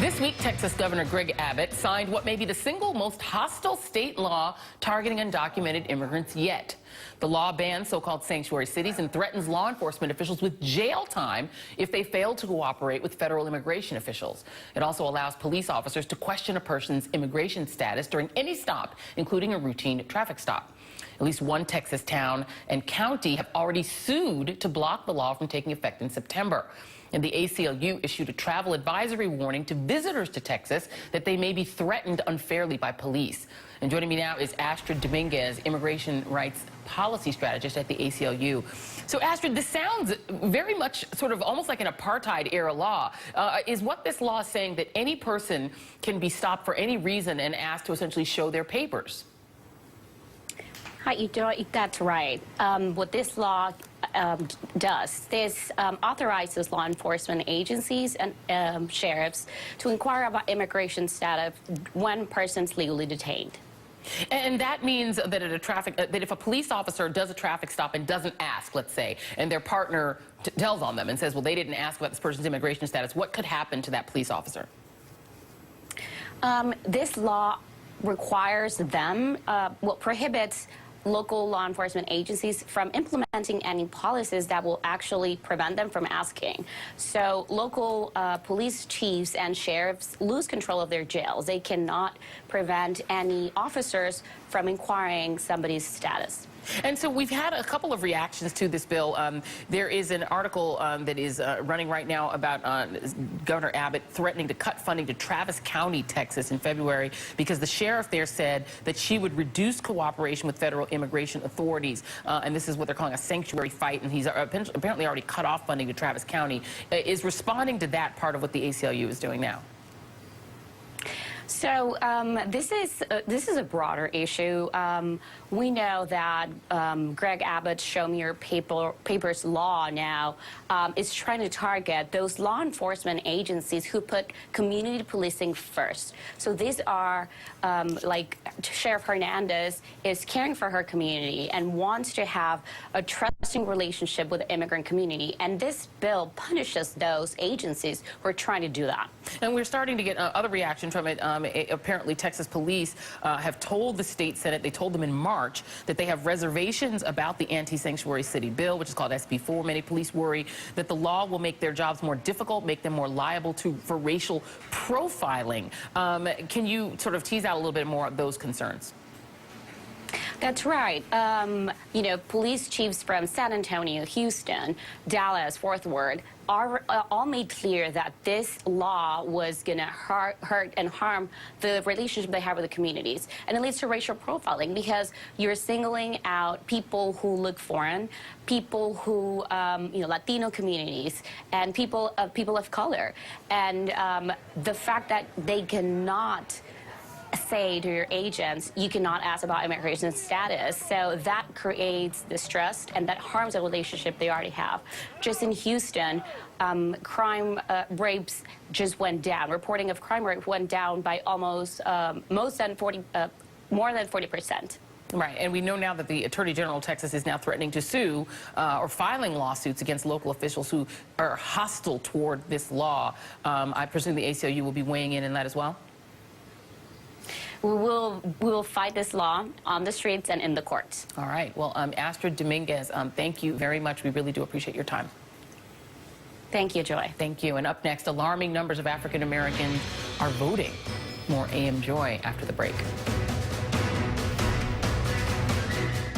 This week, Texas Governor Greg Abbott signed what may be the single most hostile state law targeting undocumented immigrants yet. The law bans so-called sanctuary cities and threatens law enforcement officials with jail time if they fail to cooperate with federal immigration officials. It also allows police officers to question a person's immigration status during any stop, including a routine traffic stop. At least one Texas town and county have already sued to block the law from taking effect in September. And the ACLu issued a travel advisory warning to visitors to Texas that they may be threatened unfairly by police. And joining me now is Astrid Dominguez, immigration rights policy strategist at the ACLu. So Astrid, this sounds very much sort of almost like an apartheid era law. Is what this law is saying that any person can be stopped for any reason and asked to essentially show their papers? Hi, that's right. What this law does, this authorizes law enforcement agencies and sheriffs to inquire about immigration status when persons legally detained. And that means that that if a police officer does a traffic stop and doesn't ask, let's say, and their partner tells on them and says, well, they didn't ask about this person's immigration status, what could happen to that police officer? This law requires them, prohibits local law enforcement agencies from implementing any policies that will actually prevent them from asking. So local police chiefs and sheriffs lose control of their jails. They cannot prevent any officers from inquiring somebody's status. And so we've had a couple of reactions to this bill. There is an article that is running right now about Governor Abbott threatening to cut funding to Travis County, Texas in February because the sheriff there said that she would reduce cooperation with federal immigration authorities. And this is what they're calling a sanctuary fight. And he's apparently already cut off funding to Travis County. Is responding to that part of what the ACLu is doing now? So this is a broader issue. We know that Greg Abbott's Show Me Your Papers law now is trying to target those law enforcement agencies who put community policing first. So these are like Sheriff Hernandez is caring for her community and wants to have a trusting relationship with the immigrant community. And this bill punishes those agencies who are trying to do that. And we're starting to get other reaction from it. Apparently, Texas police have told the state Senate, they told them in March, that they have reservations about the anti-sanctuary city bill, which is called SB4. Many police worry that the law will make their jobs more difficult, make them more liable for racial profiling. Can you sort of tease out a little bit more of those concerns? That's right. You know, police chiefs from San Antonio, Houston, Dallas, Fort Worth are all made clear that this law was going to hurt and harm the relationship they have with the communities. And it leads to racial profiling because you're singling out people who look foreign, people who, you know, Latino communities, and people of color. And the fact that they cannot say to your agents, you cannot ask about immigration status. So that creates distrust and that harms the relationship they already have. Just in Houston, crime rapes just went down. Reporting of crime rape went down by almost more than 40%. Right, and we know now that the Attorney General of Texas is now threatening to sue or filing lawsuits against local officials who are hostile toward this law. I presume the ACLu will be weighing in that as well? We will fight this law on the streets and in the courts. All right. Well, Astrid Dominguez, thank you very much. We really do appreciate your time. Thank you, Joy. Thank you. And up next, alarming numbers of African Americans are voting. More AM Joy after the break.